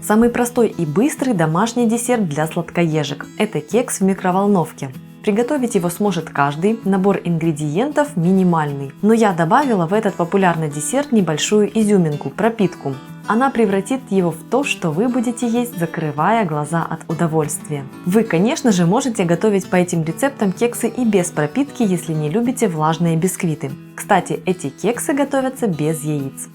Самый простой и быстрый домашний десерт для сладкоежек – это кекс в микроволновке. Приготовить его сможет каждый, набор ингредиентов минимальный. Но я добавила в этот популярный десерт небольшую изюминку – пропитку. Она превратит его в то, что вы будете есть, закрывая глаза от удовольствия. Вы, конечно же, можете готовить по этим рецептам кексы и без пропитки, если не любите влажные бисквиты. Кстати, эти кексы готовятся без яиц.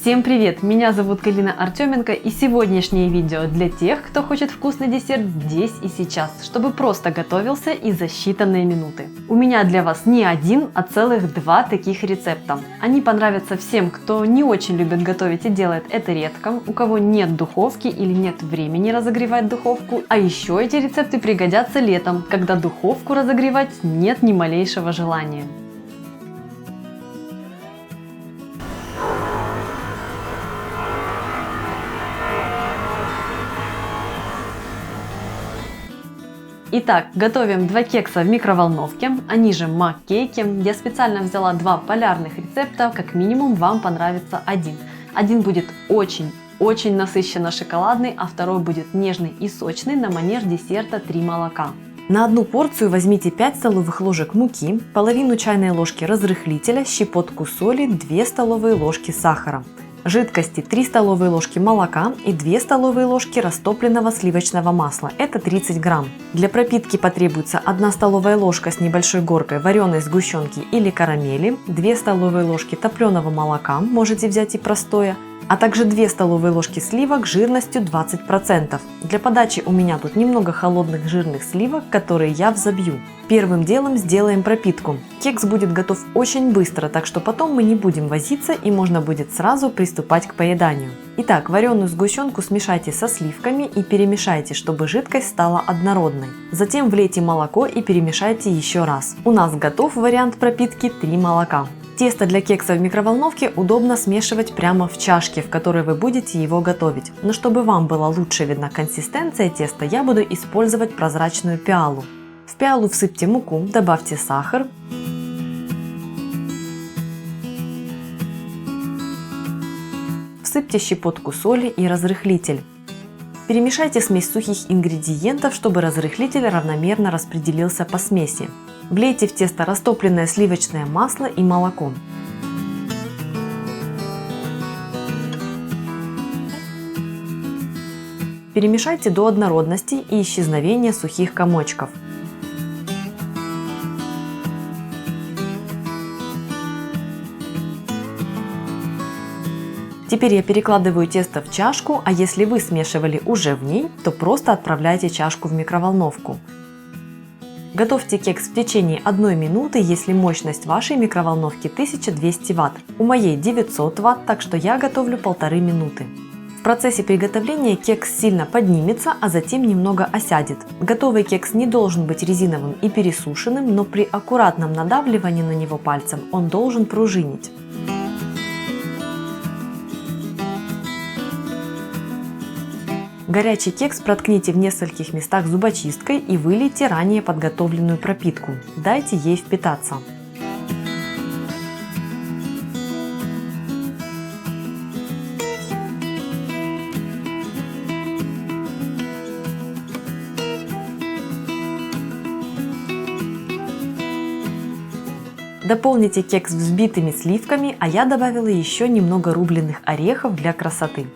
Всем привет! Меня зовут Галина Артеменко, и сегодняшнее видео для тех, кто хочет вкусный десерт здесь и сейчас, чтобы просто готовился и за считанные минуты. У меня для вас не один, а целых два таких рецепта. Они понравятся всем, кто не очень любит готовить и делает это редко, у кого нет духовки или нет времени разогревать духовку, а еще эти рецепты пригодятся летом, когда духовку разогревать нет ни малейшего желания. Итак, готовим два кекса в микроволновке, они же мак-кейки. Я специально взяла два полярных рецепта, как минимум вам понравится один. Один будет очень насыщенно шоколадный, а второй будет нежный и сочный на манер десерта 3 молока. На одну порцию возьмите 5 столовых ложек муки, половину чайной ложки разрыхлителя, щепотку соли, 2 столовые ложки сахара. Жидкости 3 столовые ложки молока и 2 столовые ложки растопленного сливочного масла, это 30 грамм. Для пропитки потребуется 1 столовая ложка с небольшой горкой вареной сгущенки или карамели, 2 столовые ложки топленого молока, можете взять и простое, а также 2 столовые ложки сливок жирностью 20%. Для подачи у меня тут немного холодных жирных сливок, которые я взобью. Первым делом сделаем пропитку. Кекс будет готов очень быстро, так что потом мы не будем возиться и можно будет сразу приступать к поеданию. Итак, вареную сгущенку смешайте со сливками и перемешайте, чтобы жидкость стала однородной. Затем влейте молоко и перемешайте еще раз. У нас готов вариант пропитки 3 молока. Тесто для кекса в микроволновке удобно смешивать прямо в чашке, в которой вы будете его готовить. Но чтобы вам была лучше видна консистенция теста, я буду использовать прозрачную пиалу. В пиалу всыпьте муку, добавьте сахар, всыпьте щепотку соли и разрыхлитель. Перемешайте смесь сухих ингредиентов, чтобы разрыхлитель равномерно распределился по смеси. Влейте в тесто растопленное сливочное масло и молоко. Перемешайте до однородности и исчезновения сухих комочков. Теперь я перекладываю тесто в чашку, а если вы смешивали уже в ней, то просто отправляйте чашку в микроволновку. Готовьте кекс в течение 1 минуты, если мощность вашей микроволновки 1200 Вт. У моей 900 Вт, так что я готовлю 1,5 минуты. В процессе приготовления кекс сильно поднимется, а затем немного осядет. Готовый кекс не должен быть резиновым и пересушенным, но при аккуратном надавливании на него пальцем он должен пружинить. Горячий кекс проткните в нескольких местах зубочисткой и вылейте ранее подготовленную пропитку. Дайте ей впитаться. Дополните кекс взбитыми сливками, а я добавила еще немного рубленых орехов для красоты.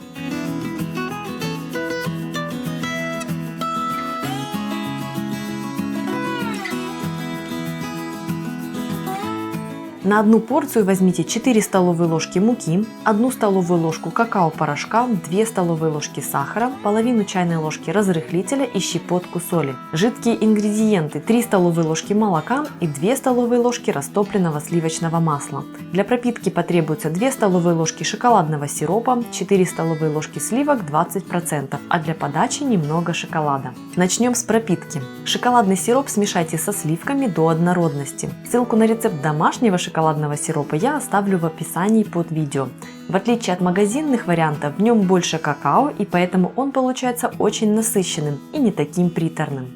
На одну порцию возьмите 4 столовые ложки муки, 1 столовую ложку какао-порошка, 2 столовые ложки сахара, половину чайной ложки разрыхлителя и щепотку соли. Жидкие ингредиенты: 3 столовые ложки молока и 2 столовые ложки растопленного сливочного масла. Для пропитки потребуется 2 столовые ложки шоколадного сиропа, 4 столовые ложки сливок 20%, а для подачи немного шоколада. Начнем с пропитки. Шоколадный сироп смешайте со сливками до однородности. Ссылку на рецепт домашнего шоколадного сиропа я оставлю в описании под видео. В отличие от магазинных вариантов, в нем больше какао, и поэтому он получается очень насыщенным и не таким приторным.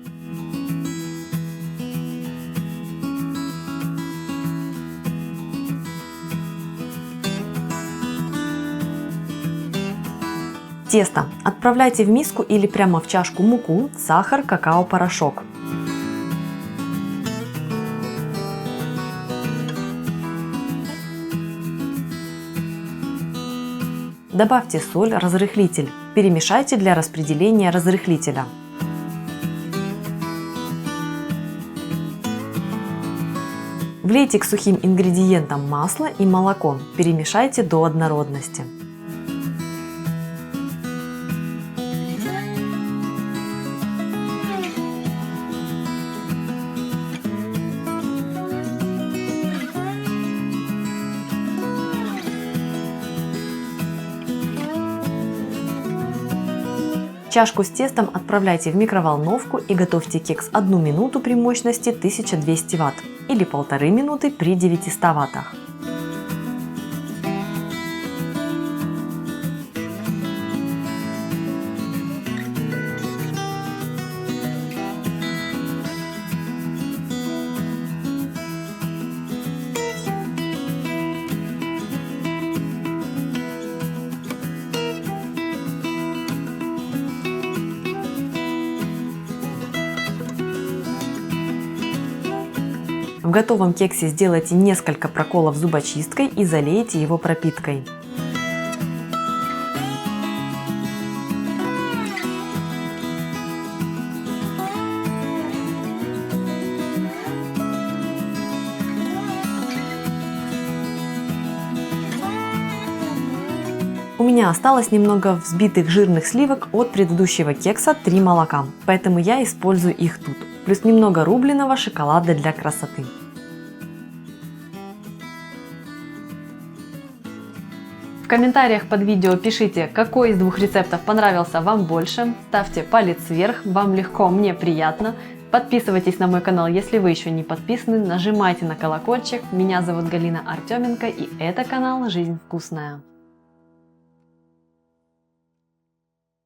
Тесто. Отправляйте в миску или прямо в чашку муку, сахар, какао-порошок. Добавьте соль, разрыхлитель. Перемешайте для распределения разрыхлителя. Влейте к сухим ингредиентам масло и молоко. Перемешайте до однородности. Чашку с тестом отправляйте в микроволновку и готовьте кекс 1 минуту при мощности 1200 Вт или 1,5 минуты при 900 Вт. В готовом кексе сделайте несколько проколов зубочисткой и залейте его пропиткой. У меня осталось немного взбитых жирных сливок от предыдущего кекса 3 молока, поэтому я использую их тут. Плюс немного рубленого шоколада для красоты. В комментариях под видео пишите, какой из двух рецептов понравился вам больше. Ставьте палец вверх, вам легко, мне приятно. Подписывайтесь на мой канал, если вы еще не подписаны. Нажимайте на колокольчик. Меня зовут Галина Артеменко, и это канал «Жизнь вкусная».